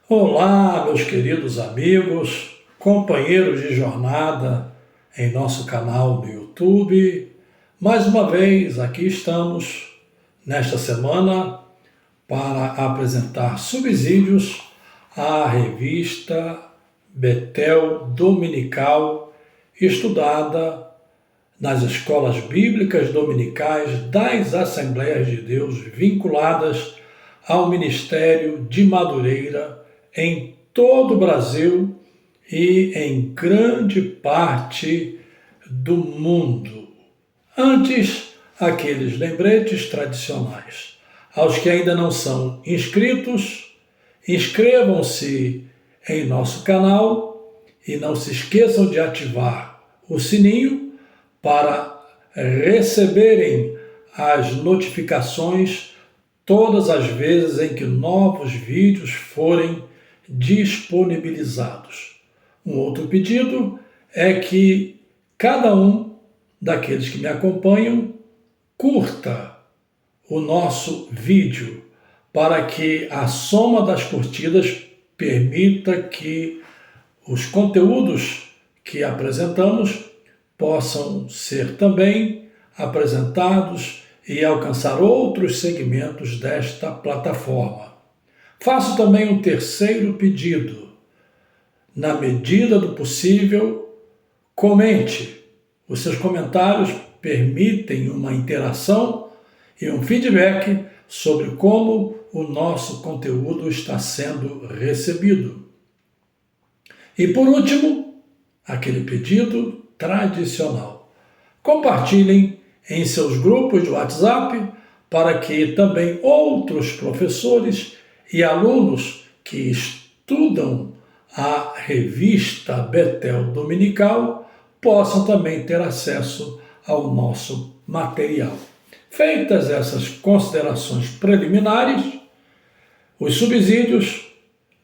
Olá, meus queridos amigos, companheiros de jornada em nosso canal do YouTube. Mais uma vez aqui estamos nesta semana para apresentar subsídios à revista Betel Dominical, estudada nas escolas bíblicas dominicais das Assembleias de Deus vinculadas ao Ministério de Madureira em todo o Brasil e em grande parte do mundo. Antes, aqueles lembretes tradicionais. Aos que ainda não são inscritos, inscrevam-se em nosso canal e não se esqueçam de ativar o sininho para receberem as notificações todas as vezes em que novos vídeos forem disponibilizados. Um outro pedido é que cada um daqueles que me acompanham curta o nosso vídeo para que a soma das curtidas permita que os conteúdos que apresentamos possam ser também apresentados e alcançar outros segmentos desta plataforma. Faço também um terceiro pedido. Na medida do possível, comente. Os seus comentários permitem uma interação e um feedback sobre como o nosso conteúdo está sendo recebido. E por último, aquele pedido tradicional. Compartilhem em seus grupos de WhatsApp para que também outros professores e alunos que estudam a revista Betel Dominical possam também ter acesso ao nosso material. Feitas essas considerações preliminares, os subsídios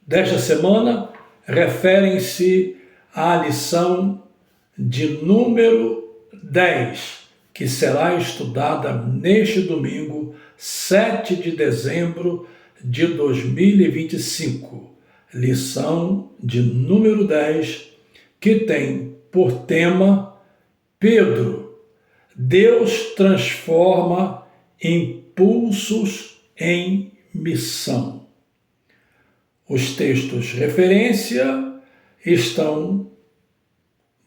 desta semana referem-se à lição de número 10, que será estudada neste domingo, 7 de dezembro de 2025. Lição de número 10, que tem por tema Pedro, Deus transforma impulsos em missão. Os textos referência estão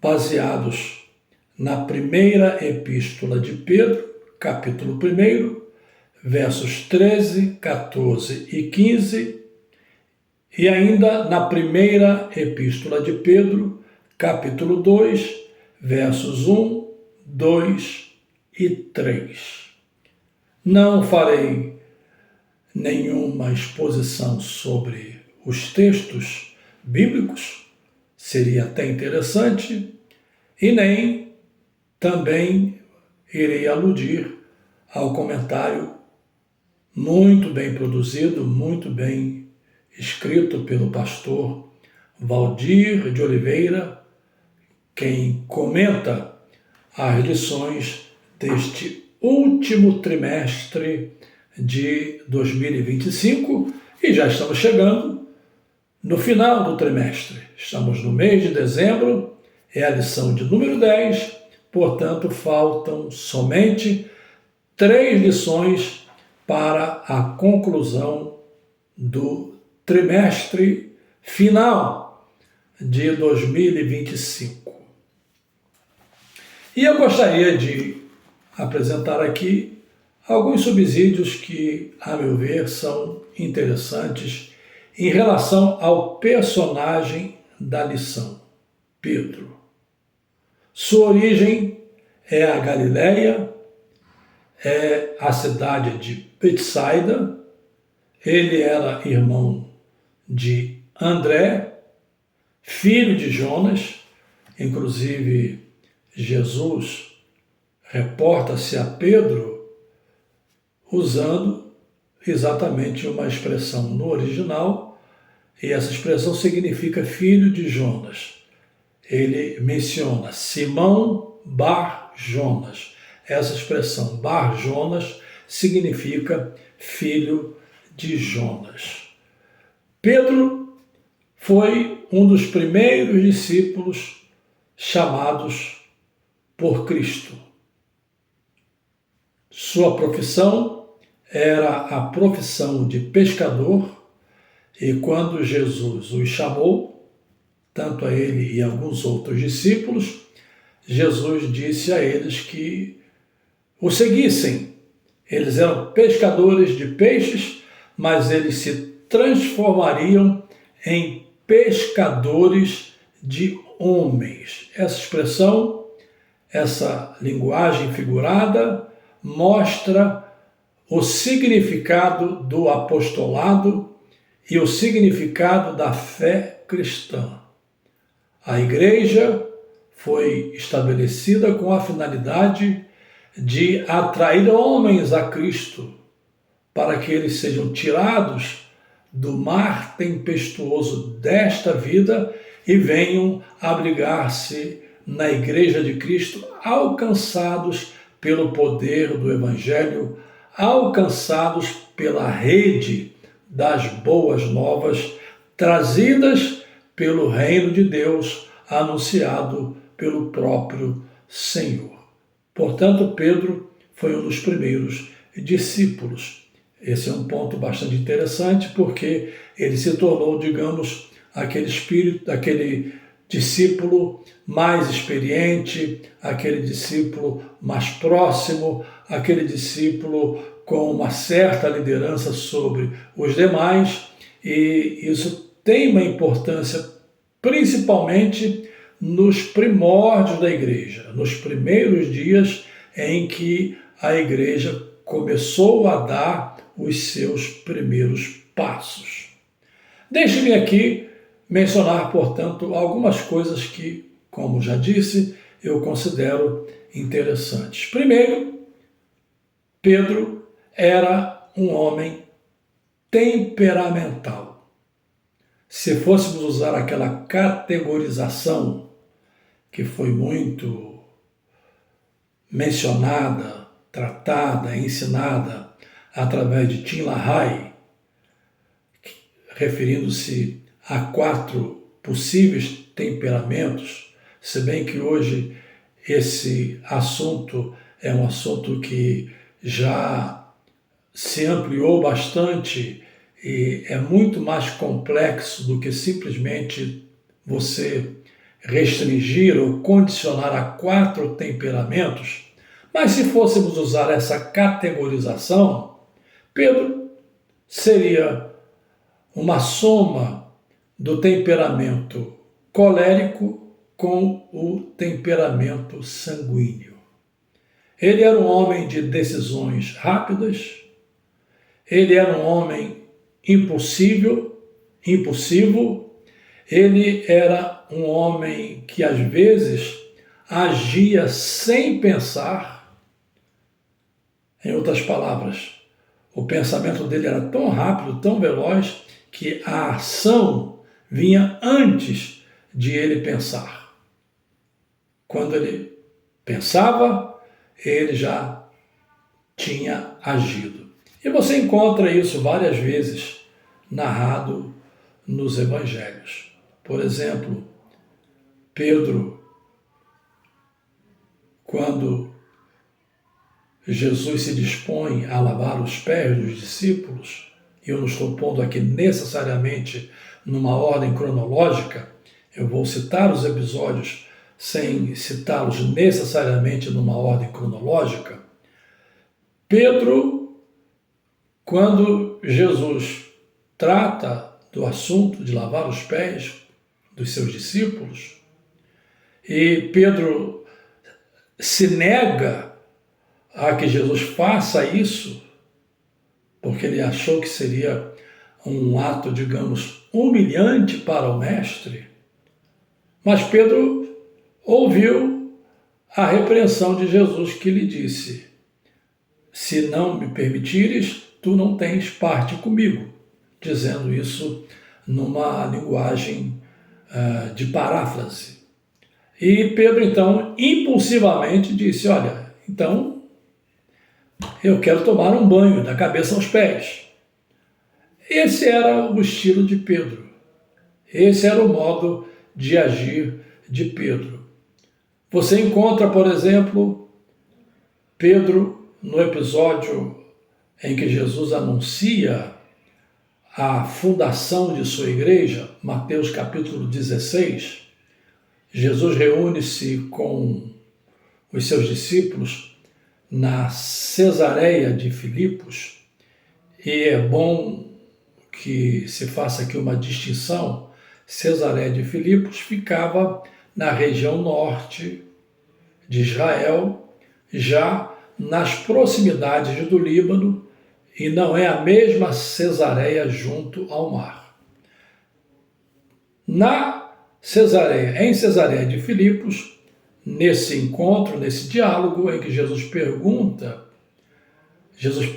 baseados na primeira epístola de Pedro, capítulo 1, versos 13, 14 e 15, e ainda na primeira epístola de Pedro, capítulo 2, versos 1, 2 e 3. Não farei nenhuma exposição sobre os textos bíblicos, seria até interessante, e nem também irei aludir ao comentário muito bem produzido, muito bem escrito pelo pastor Valdir de Oliveira, quem comenta as lições deste último trimestre de 2025 e já estamos chegando no final do trimestre. Estamos no mês de dezembro, é a lição de número 10, portanto, faltam somente 3 lições para a conclusão do trimestre final de 2025. E eu gostaria de apresentar aqui alguns subsídios que, a meu ver, são interessantes em relação ao personagem da lição, Pedro. Sua origem é a Galileia, é a cidade de Betsaida. Ele era irmão de André, filho de Jonas. Inclusive, Jesus reporta-se a Pedro usando exatamente uma expressão no original, e essa expressão significa filho de Jonas. Ele menciona Simão Bar Jonas. Essa expressão Bar Jonas significa filho de Jonas. Pedro foi um dos primeiros discípulos chamados por Cristo. Sua profissão era a profissão de pescador, e quando Jesus os chamou, tanto a ele e a alguns outros discípulos, Jesus disse a eles que o seguissem. Eles eram pescadores de peixes, mas eles se transformariam em pescadores de homens. Essa expressão, essa linguagem figurada, mostra o significado do apostolado e o significado da fé cristã. A igreja foi estabelecida com a finalidade de atrair homens a Cristo, para que eles sejam tirados do mar tempestuoso desta vida e venham abrigar-se na Igreja de Cristo, alcançados pelo poder do Evangelho, alcançados pela rede das boas novas, trazidas pelo reino de Deus, anunciado pelo próprio Senhor. Portanto, Pedro foi um dos primeiros discípulos. Esse é um ponto bastante interessante, porque ele se tornou, digamos, aquele discípulo mais experiente, aquele discípulo mais próximo, aquele discípulo com uma certa liderança sobre os demais, e isso tem uma importância principalmente nos primórdios da igreja, nos primeiros dias em que a igreja começou a dar os seus primeiros passos. Deixe-me aqui mencionar, portanto, algumas coisas que, como já disse, eu considero interessantes. Primeiro, Pedro era um homem temperamental. Se fôssemos usar aquela categorização que foi muito mencionada, tratada, ensinada através de Tim LaHaye, referindo-se a 4 possíveis temperamentos, se bem que hoje esse assunto é um assunto que já se ampliou bastante e é muito mais complexo do que simplesmente você restringir ou condicionar a 4 temperamentos. Mas se fôssemos usar essa categorização, Pedro seria uma soma do temperamento colérico com o temperamento sanguíneo. Ele era um homem de decisões rápidas, ele era um homem impulsivo, ele era um homem que às vezes agia sem pensar. Em outras palavras, o pensamento dele era tão rápido, tão veloz, que a ação vinha antes de ele pensar. Quando ele pensava, ele já tinha agido. E você encontra isso várias vezes narrado nos evangelhos. Por exemplo, Pedro, quando Jesus se dispõe a lavar os pés dos discípulos, e eu não estou pondo aqui necessariamente numa ordem cronológica, eu vou citar os episódios sem citá-los necessariamente numa ordem cronológica. Pedro, quando Jesus trata do assunto de lavar os pés dos seus discípulos, e Pedro se nega a que Jesus faça isso, porque ele achou que seria um ato, digamos, humilhante para o mestre. Mas Pedro ouviu a repreensão de Jesus, que lhe disse: se não me permitires, tu não tens parte comigo, dizendo isso numa linguagem de paráfrase. E Pedro, então, impulsivamente disse: olha, então eu quero tomar um banho da cabeça aos pés. Esse era o estilo de Pedro. Esse era o modo de agir de Pedro. Você encontra, por exemplo, Pedro no episódio em que Jesus anuncia a fundação de sua igreja, Mateus capítulo 16. Jesus reúne-se com os seus discípulos na Cesareia de Filipos, e é bom que se faça aqui uma distinção. Cesareia de Filipos ficava na região norte de Israel, já nas proximidades do Líbano, e não é a mesma Cesareia junto ao mar. Em Cesareia de Filipos, nesse encontro, nesse diálogo em que Jesus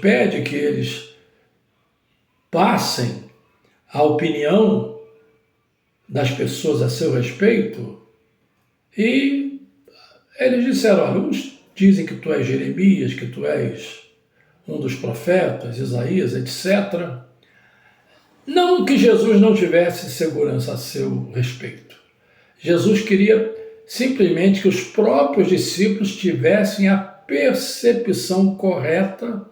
pede que eles passem a opinião das pessoas a seu respeito, e eles disseram: olha, uns dizem que tu és Jeremias, que tu és um dos profetas, Isaías, etc. Não que Jesus não tivesse segurança a seu respeito. Jesus queria simplesmente que os próprios discípulos tivessem a percepção correta,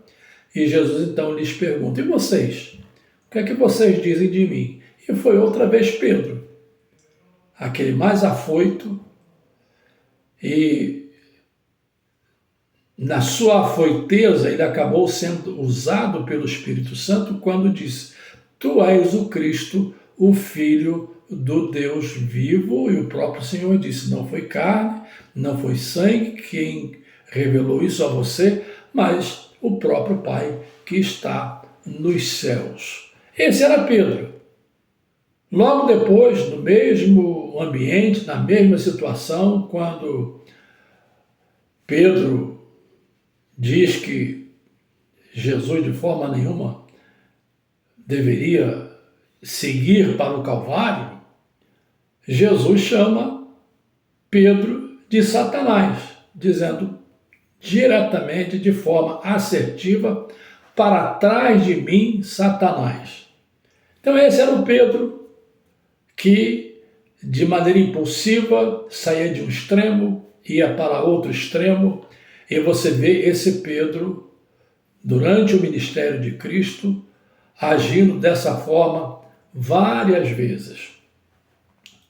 e Jesus então lhes pergunta: e vocês? O que é que vocês dizem de mim? E foi outra vez Pedro, aquele mais afoito, e na sua afoiteza ele acabou sendo usado pelo Espírito Santo quando disse: tu és o Cristo, o Filho do Deus vivo. E o próprio Senhor disse: não foi carne, não foi sangue quem revelou isso a você, mas o próprio Pai que está nos céus. Esse era Pedro. Logo depois, no mesmo ambiente, na mesma situação, quando Pedro diz que Jesus de forma nenhuma deveria seguir para o Calvário, Jesus chama Pedro de Satanás, dizendo diretamente, de forma assertiva: para trás de mim, Satanás. Então esse era o Pedro que, de maneira impulsiva, saía de um extremo, ia para outro extremo, e você vê esse Pedro, durante o ministério de Cristo, agindo dessa forma várias vezes.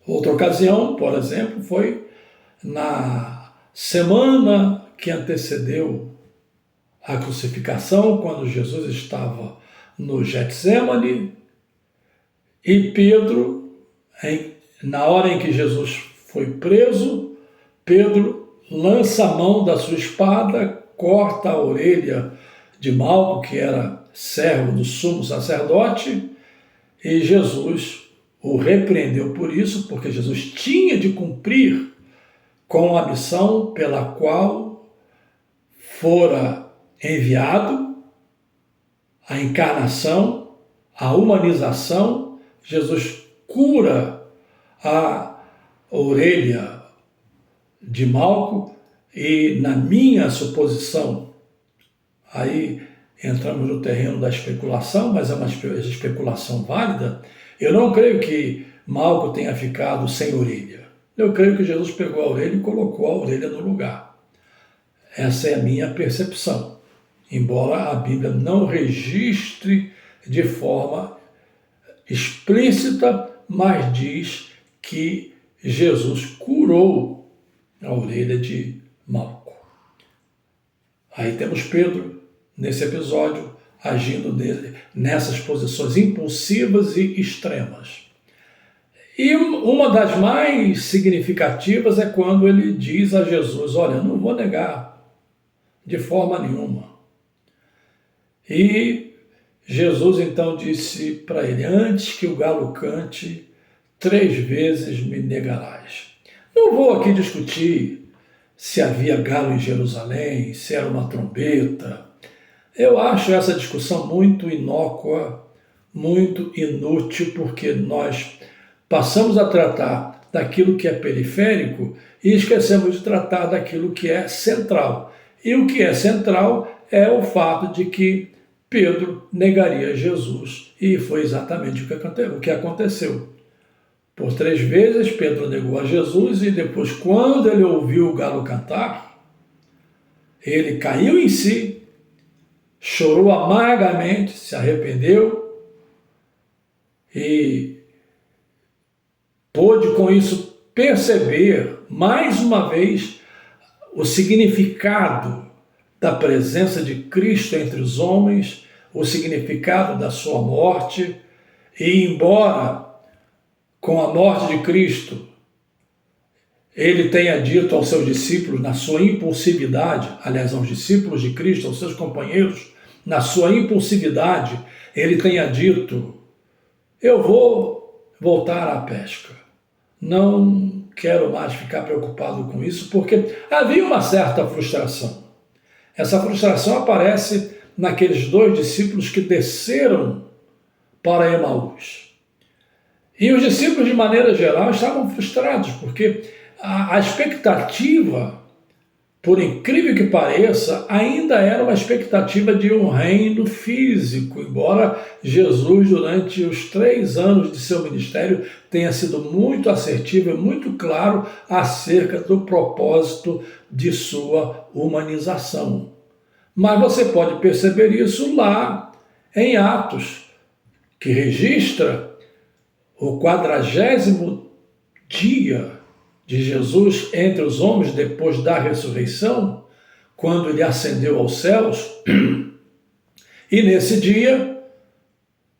Outra ocasião, por exemplo, foi na semana que antecedeu a crucificação, quando Jesus estava no Getsêmani, e Pedro, na hora em que Jesus foi preso, Pedro lança a mão da sua espada, corta a orelha de Malco, que era servo do sumo sacerdote, e Jesus o repreendeu por isso, porque Jesus tinha de cumprir com a missão pela qual fora enviado, a encarnação, a humanização. Jesus cura a orelha de Malco, e na minha suposição, aí entramos no terreno da especulação, mas é uma especulação válida, eu não creio que Malco tenha ficado sem orelha. Eu creio que Jesus pegou a orelha e colocou a orelha no lugar. Essa é a minha percepção, embora a Bíblia não registre de forma explícita, mas diz que Jesus curou a orelha de Malco. Aí temos Pedro, nesse episódio, agindo nessas posições impulsivas e extremas. E uma das mais significativas é quando ele diz a Jesus: olha, não vou negar de forma nenhuma. E Jesus então disse para ele: antes que o galo cante, 3 vezes me negarás. Não vou aqui discutir se havia galo em Jerusalém, se era uma trombeta. Eu acho essa discussão muito inócua, muito inútil, porque nós passamos a tratar daquilo que é periférico e esquecemos de tratar daquilo que é central. E o que é central é o fato de que Pedro negaria Jesus, e foi exatamente o que aconteceu. Por 3 vezes Pedro negou a Jesus e depois, quando ele ouviu o galo cantar, ele caiu em si, chorou amargamente, se arrependeu e pôde com isso perceber mais uma vez o significado da presença de Cristo entre os homens, o significado da sua morte, e embora com a morte de Cristo ele tenha dito aos seus discípulos, na sua impulsividade, aliás, aos discípulos de Cristo, aos seus companheiros, na sua impulsividade, ele tenha dito: eu vou voltar à pesca. Não quero mais ficar preocupado com isso, porque havia uma certa frustração. Essa frustração aparece naqueles 2 discípulos que desceram para Emaús. E os discípulos, de maneira geral, estavam frustrados, porque a expectativa, por incrível que pareça, ainda era uma expectativa de um reino físico, embora Jesus, durante os 3 anos de seu ministério, tenha sido muito assertivo e muito claro acerca do propósito de sua humanização. Mas você pode perceber isso lá em Atos, que registra o 40º dia de Jesus entre os homens depois da ressurreição, quando ele ascendeu aos céus. E nesse dia,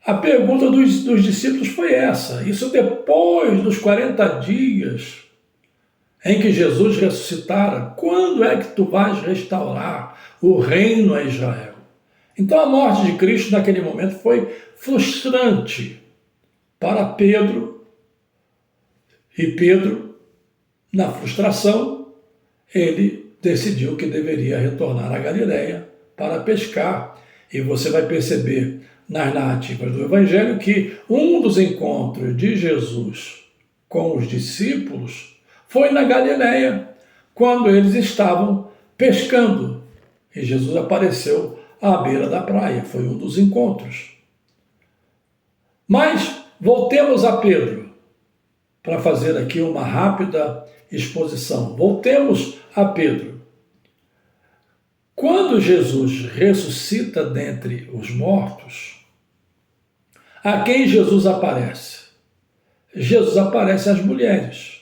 a pergunta dos discípulos foi essa. Isso depois dos 40 dias em que Jesus ressuscitara: quando é que tu vais restaurar o reino a Israel? Então a morte de Cristo naquele momento foi frustrante para Pedro, e Pedro, na frustração, ele decidiu que deveria retornar à Galileia para pescar. E você vai perceber nas narrativas do Evangelho que um dos encontros de Jesus com os discípulos foi na Galileia, quando eles estavam pescando. E Jesus apareceu à beira da praia, foi um dos encontros. Mas voltemos a Pedro, para fazer aqui uma rápida exposição. Voltemos a Pedro. Quando Jesus ressuscita dentre os mortos, a quem Jesus aparece? Jesus aparece às mulheres.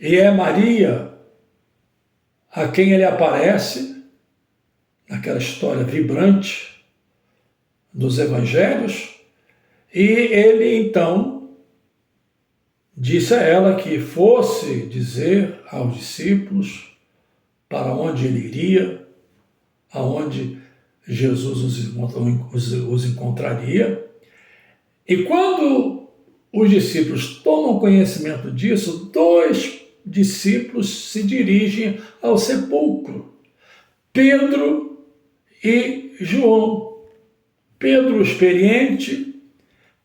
E é Maria a quem ele aparece, naquela história vibrante dos evangelhos, e ele então disse a ela que fosse dizer aos discípulos para onde ele iria, aonde Jesus os encontraria. E quando os discípulos tomam conhecimento disso, 2 discípulos se dirigem ao sepulcro: Pedro e João. Pedro o experiente,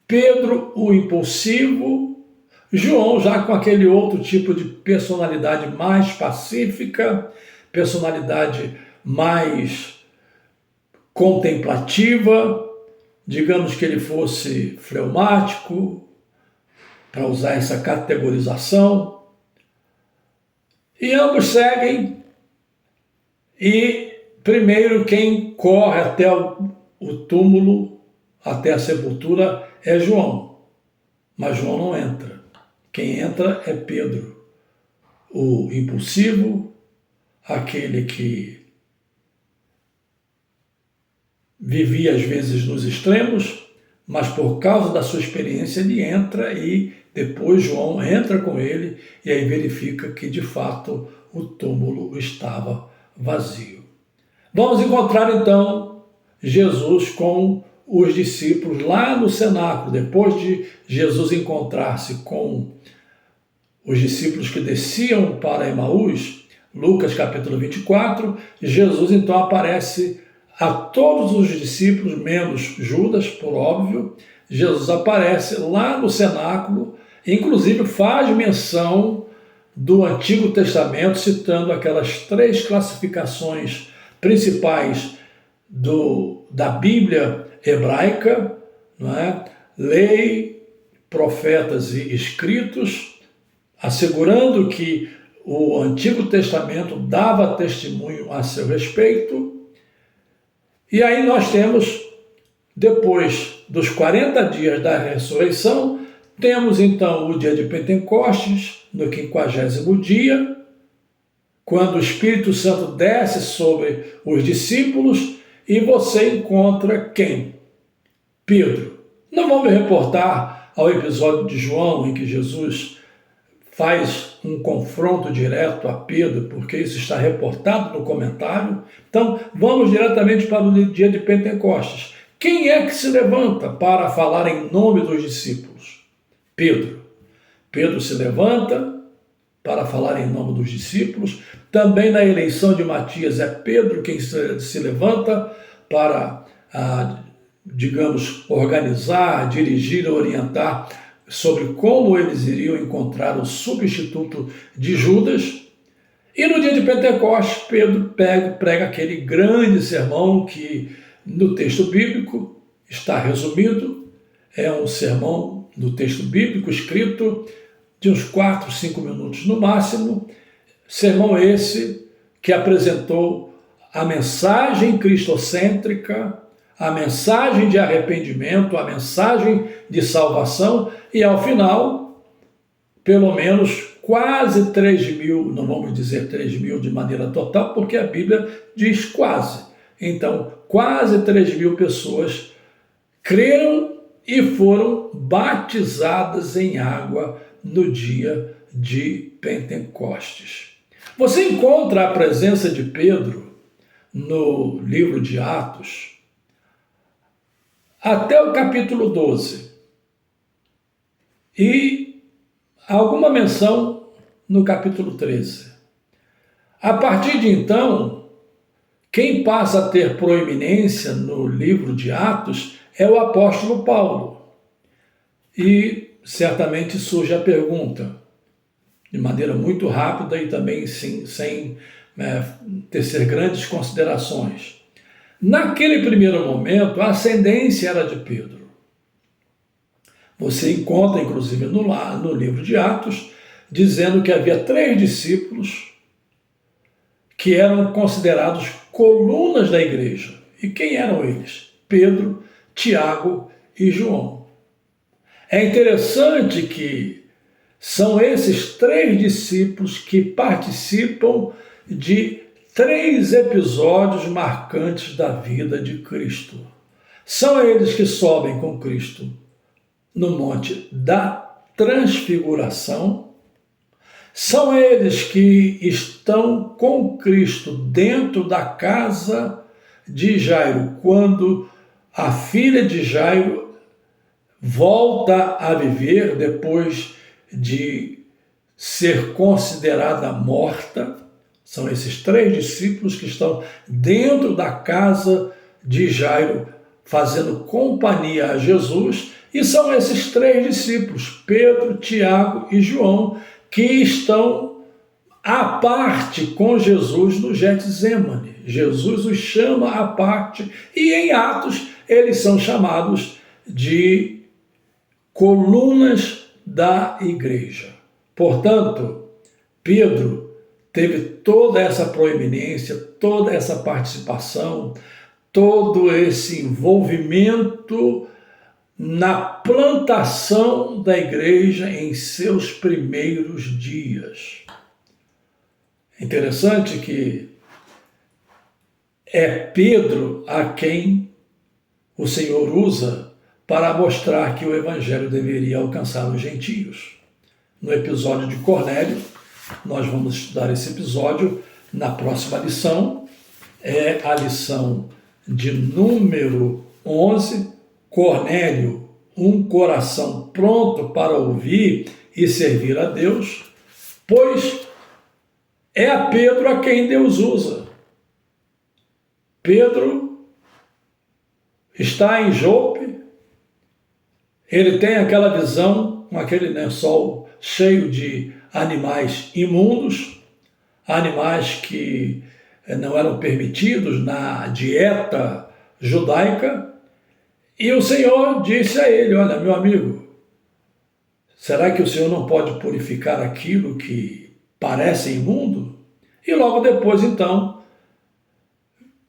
Pedro o impulsivo, João já com aquele outro tipo de personalidade mais pacífica, personalidade mais contemplativa, digamos que ele fosse fleumático, para usar essa categorização. E ambos seguem, e primeiro quem corre até o túmulo, até a sepultura, é João. Mas João não entra. Quem entra é Pedro, o impulsivo, aquele que vivia às vezes nos extremos, mas por causa da sua experiência ele entra, e depois João entra com ele e aí verifica que de fato o túmulo estava vazio. Vamos encontrar então Jesus com os discípulos lá no cenáculo, depois de Jesus encontrar-se com os discípulos que desciam para Emaús. Lucas capítulo 24, Jesus então aparece a todos os discípulos, menos Judas, por óbvio. Jesus aparece lá no cenáculo, inclusive faz menção do Antigo Testamento, citando aquelas 3 classificações principais da Bíblia hebraica, não é? Lei, profetas e escritos, assegurando que o Antigo Testamento dava testemunho a seu respeito. E aí nós temos, depois dos 40 dias da ressurreição, temos então o dia de Pentecostes, no 50º dia, quando o Espírito Santo desce sobre os discípulos e você encontra quem? Pedro. Não vamos reportar ao episódio de João em que Jesus faz um confronto direto a Pedro, porque isso está reportado no comentário. Então, vamos diretamente para o dia de Pentecostes. Quem é que se levanta para falar em nome dos discípulos? Pedro. Pedro se levanta para falar em nome dos discípulos. Também na eleição de Matias é Pedro quem se levanta para, digamos, organizar, dirigir, orientar sobre como eles iriam encontrar o substituto de Judas. E no dia de Pentecostes, Pedro prega aquele grande sermão que no texto bíblico está resumido. É um sermão do texto bíblico escrito de uns 4, 5 minutos no máximo. Sermão esse que apresentou a mensagem cristocêntrica, a mensagem de arrependimento, a mensagem de salvação, e ao final, pelo menos quase 3.000, não vamos dizer 3.000 de maneira total, porque a Bíblia diz quase. Então, quase 3.000 pessoas creram e foram batizadas em água no dia de Pentecostes. Você encontra a presença de Pedro no livro de Atos até o capítulo 12. E alguma menção no capítulo 13. A partir de então, quem passa a ter proeminência no livro de Atos é o apóstolo Paulo. E certamente surge a pergunta, de maneira muito rápida e também sem tecer grandes considerações. Naquele primeiro momento, a ascendência era de Pedro. Você encontra, inclusive, no livro de Atos, dizendo que havia 3 discípulos que eram considerados colunas da igreja. E quem eram eles? Pedro, Tiago e João. É interessante que são esses 3 discípulos que participam de 3 episódios marcantes da vida de Cristo. São eles que sobem com Cristo no Monte da Transfiguração. São eles que estão com Cristo dentro da casa de Jairo, quando a filha de Jairo volta a viver depois de ser considerada morta. São esses 3 discípulos que estão dentro da casa de Jairo, fazendo companhia a Jesus, e são esses 3 discípulos, Pedro, Tiago e João, que estão à parte com Jesus no Getsêmani. Jesus os chama à parte, e em Atos eles são chamados de colunas da igreja. Portanto, Pedro teve toda essa proeminência, toda essa participação, todo esse envolvimento na plantação da igreja em seus primeiros dias. É interessante que é Pedro a quem o Senhor usa para mostrar que o evangelho deveria alcançar os gentios. No episódio de Cornélio, nós vamos estudar esse episódio na próxima lição, é a lição de número 11, Cornélio, um coração pronto para ouvir e servir a Deus, pois é a Pedro a quem Deus usa. Pedro está em Jope, ele tem aquela visão com aquele lençol cheio de animais imundos, animais que não eram permitidos na dieta judaica, e o Senhor disse a ele: olha, meu amigo, Será que o Senhor não pode purificar aquilo que parece imundo? E logo depois, então,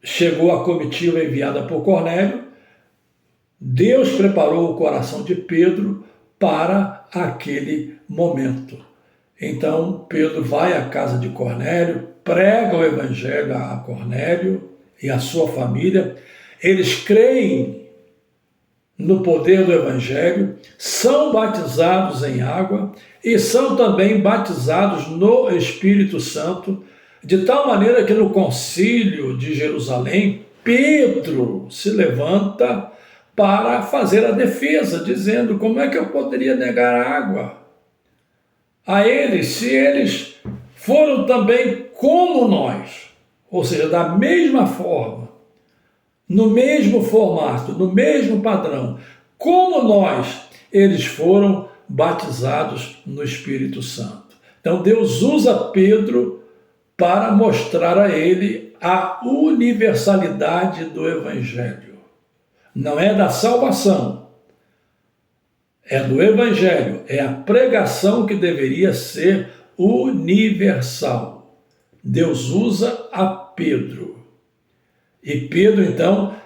chegou a comitiva enviada por Cornélio. Deus preparou o coração de Pedro para aquele momento. Então, Pedro vai à casa de Cornélio, prega o evangelho a Cornélio e a sua família. Eles creem no poder do evangelho, são batizados em água e são também batizados no Espírito Santo, de tal maneira que no concílio de Jerusalém, Pedro se levanta para fazer a defesa, dizendo: como é que eu poderia negar a água a eles, se eles foram também como nós, ou seja, da mesma forma, no mesmo formato, no mesmo padrão, como nós, eles foram batizados no Espírito Santo. Então Deus usa Pedro para mostrar a ele a universalidade do Evangelho. Não é da salvação, é do Evangelho, é a pregação que deveria ser universal. Deus usa a Pedro. E Pedro, então,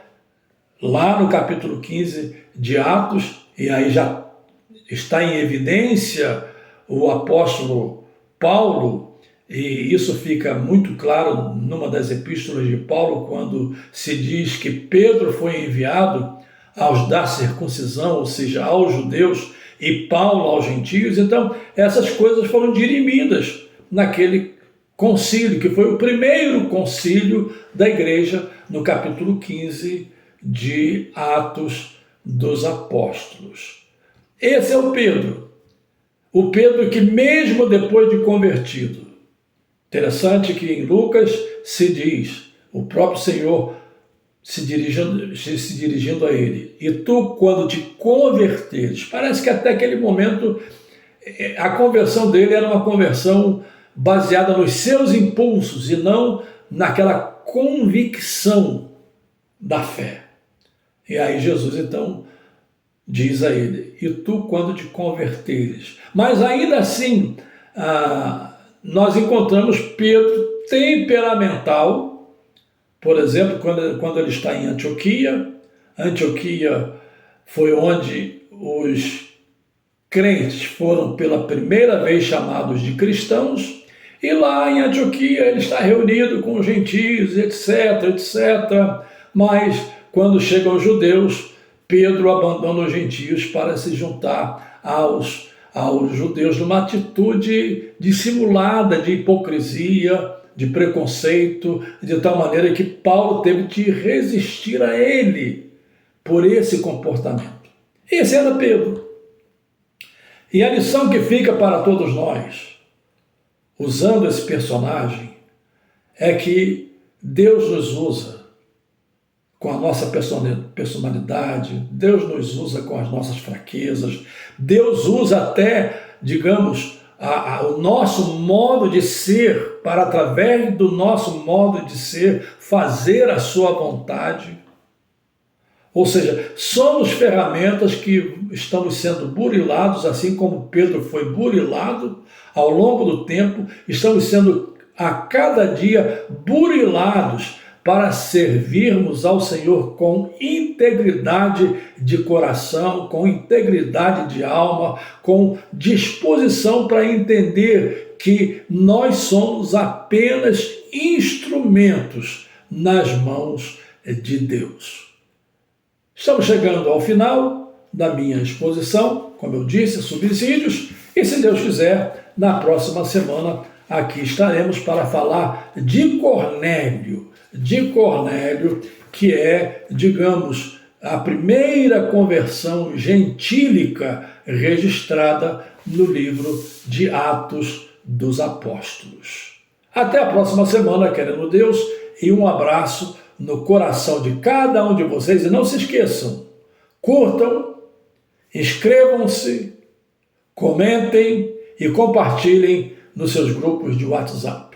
lá no capítulo 15 de Atos, e aí já está em evidência o apóstolo Paulo, e isso fica muito claro numa das epístolas de Paulo, quando se diz que Pedro foi enviado aos da circuncisão, ou seja, aos judeus, e Paulo aos gentios. Então, essas coisas foram dirimidas naquele concílio, que foi o primeiro concílio da igreja, no capítulo 15 de Atos dos Apóstolos. Esse é o Pedro que mesmo depois de convertido, interessante que em Lucas se diz, o próprio Senhor se dirigindo a ele: e tu, quando te converteres, parece que até aquele momento a conversão dele era uma conversão baseada nos seus impulsos e não naquela convicção da fé. E aí Jesus então diz a ele: e tu, quando te converteres. Mas ainda assim, nós encontramos Pedro temperamental, por exemplo, quando ele está em Antioquia. Antioquia foi onde os crentes foram pela primeira vez chamados de cristãos, e lá em Antioquia ele está reunido com os gentios, etc, etc. Mas quando chegam os judeus, Pedro abandona os gentios para se juntar aos judeus numa atitude dissimulada de hipocrisia, de preconceito, de tal maneira que Paulo teve de resistir a ele por esse comportamento. Esse era Pedro. E a lição que fica para todos nós, usando esse personagem, é que Deus nos usa com a nossa personalidade, Deus nos usa com as nossas fraquezas, Deus usa até, digamos, o nosso modo de ser, para através do nosso modo de ser, fazer a sua vontade. Ou seja, somos ferramentas que estamos sendo burilados, assim como Pedro foi burilado ao longo do tempo, estamos sendo a cada dia burilados para servirmos ao Senhor com integridade de coração, com integridade de alma, com disposição para entender que nós somos apenas instrumentos nas mãos de Deus. Estamos chegando ao final da minha exposição, como eu disse, subsídios, e se Deus quiser, na próxima semana aqui estaremos para falar de Cornélio, que é, digamos, a primeira conversão gentílica registrada no livro de Atos dos Apóstolos. Até a próxima semana, querendo Deus, e um abraço no coração de cada um de vocês. E não se esqueçam, curtam, inscrevam-se, comentem e compartilhem nos seus grupos de WhatsApp.